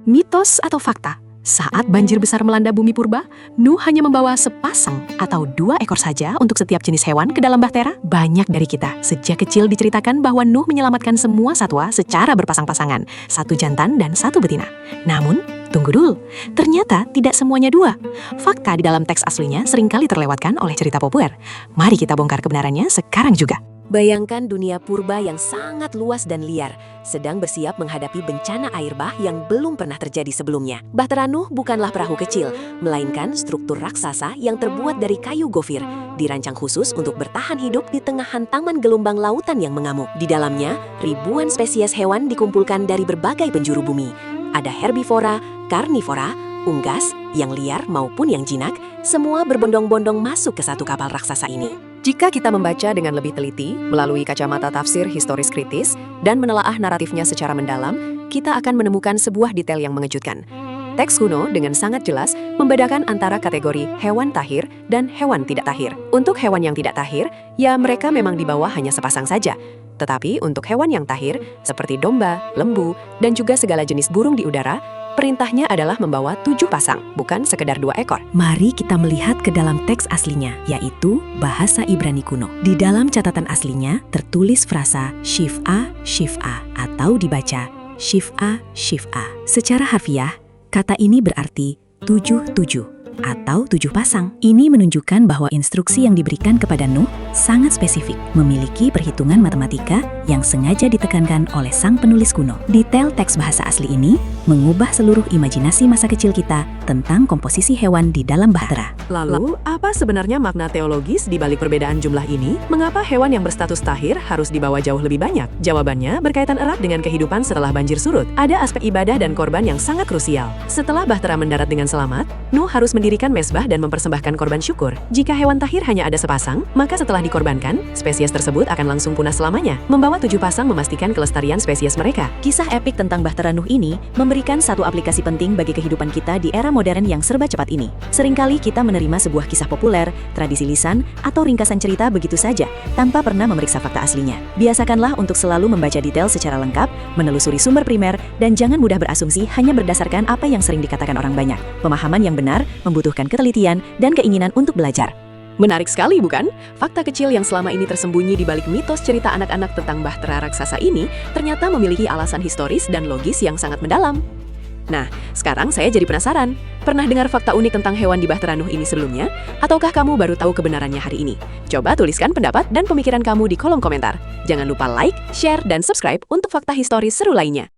Mitos atau fakta? Saat banjir besar melanda bumi purba, Nuh hanya membawa sepasang atau 2 ekor saja untuk setiap jenis hewan ke dalam bahtera. Banyak dari kita sejak kecil diceritakan bahwa Nuh menyelamatkan semua satwa secara berpasang-pasangan, 1 jantan dan 1 betina. Namun, tunggu dulu, ternyata tidak semuanya 2. Fakta di dalam teks aslinya seringkali terlewatkan oleh cerita populer. Mari kita bongkar kebenarannya sekarang juga. Bayangkan dunia purba yang sangat luas dan liar, sedang bersiap menghadapi bencana air bah yang belum pernah terjadi sebelumnya. Bahtera Nuh bukanlah perahu kecil, melainkan struktur raksasa yang terbuat dari kayu gofir, dirancang khusus untuk bertahan hidup di tengah hantaman gelombang lautan yang mengamuk. Di dalamnya, ribuan spesies hewan dikumpulkan dari berbagai penjuru bumi. Ada herbivora, karnivora, unggas, yang liar maupun yang jinak, semua berbondong-bondong masuk ke satu kapal raksasa ini. Jika kita membaca dengan lebih teliti, melalui kacamata tafsir historis kritis, dan menelaah naratifnya secara mendalam, kita akan menemukan sebuah detail yang mengejutkan. Teks kuno dengan sangat jelas membedakan antara kategori hewan tahir dan hewan tidak tahir. Untuk hewan yang tidak tahir, ya mereka memang dibawa hanya sepasang saja. Tetapi untuk hewan yang tahir, seperti domba, lembu, dan juga segala jenis burung di udara, perintahnya adalah membawa 7 pasang, bukan sekedar 2 ekor. Mari kita melihat ke dalam teks aslinya, yaitu bahasa Ibrani kuno. Di dalam catatan aslinya tertulis frasa Shif'a, Shif'a, atau dibaca Shif'a, Shif'a. Secara harfiah, kata ini berarti 7 atau 7 pasang. Ini menunjukkan bahwa instruksi yang diberikan kepada Nuh sangat spesifik, memiliki perhitungan matematika yang sengaja ditekankan oleh sang penulis kuno. Detail teks bahasa asli ini mengubah seluruh imajinasi masa kecil kita tentang komposisi hewan di dalam bahtera. Lalu, apa sebenarnya makna teologis di balik perbedaan jumlah ini? Mengapa hewan yang berstatus tahir harus dibawa jauh lebih banyak? Jawabannya berkaitan erat dengan kehidupan setelah banjir surut. Ada aspek ibadah dan korban yang sangat krusial. Setelah bahtera mendarat dengan selamat, Nuh harus mendirikan mezbah dan mempersembahkan korban syukur. Jika hewan tahir hanya ada sepasang, maka setelah dikorbankan, spesies tersebut akan langsung punah selamanya. Membawa 7 pasang memastikan kelestarian spesies mereka. Kisah epik tentang bahtera Nuh ini memberikan satu aplikasi penting bagi kehidupan kita di era modern yang serba cepat ini. Seringkali kita menerima sebuah kisah populer, tradisi lisan, atau ringkasan cerita begitu saja, tanpa pernah memeriksa fakta aslinya. Biasakanlah untuk selalu membaca detail secara lengkap, menelusuri sumber primer, dan jangan mudah berasumsi hanya berdasarkan apa yang sering dikatakan orang banyak. Pemahaman yang benar membutuhkan ketelitian dan keinginan untuk belajar. Menarik sekali, bukan? Fakta kecil yang selama ini tersembunyi di balik mitos cerita anak-anak tentang bahtera raksasa ini ternyata memiliki alasan historis dan logis yang sangat mendalam. Nah, sekarang saya jadi penasaran. Pernah dengar fakta unik tentang hewan di bahtera Nuh ini sebelumnya? Ataukah kamu baru tahu kebenarannya hari ini? Coba tuliskan pendapat dan pemikiran kamu di kolom komentar. Jangan lupa like, share, dan subscribe untuk fakta historis seru lainnya.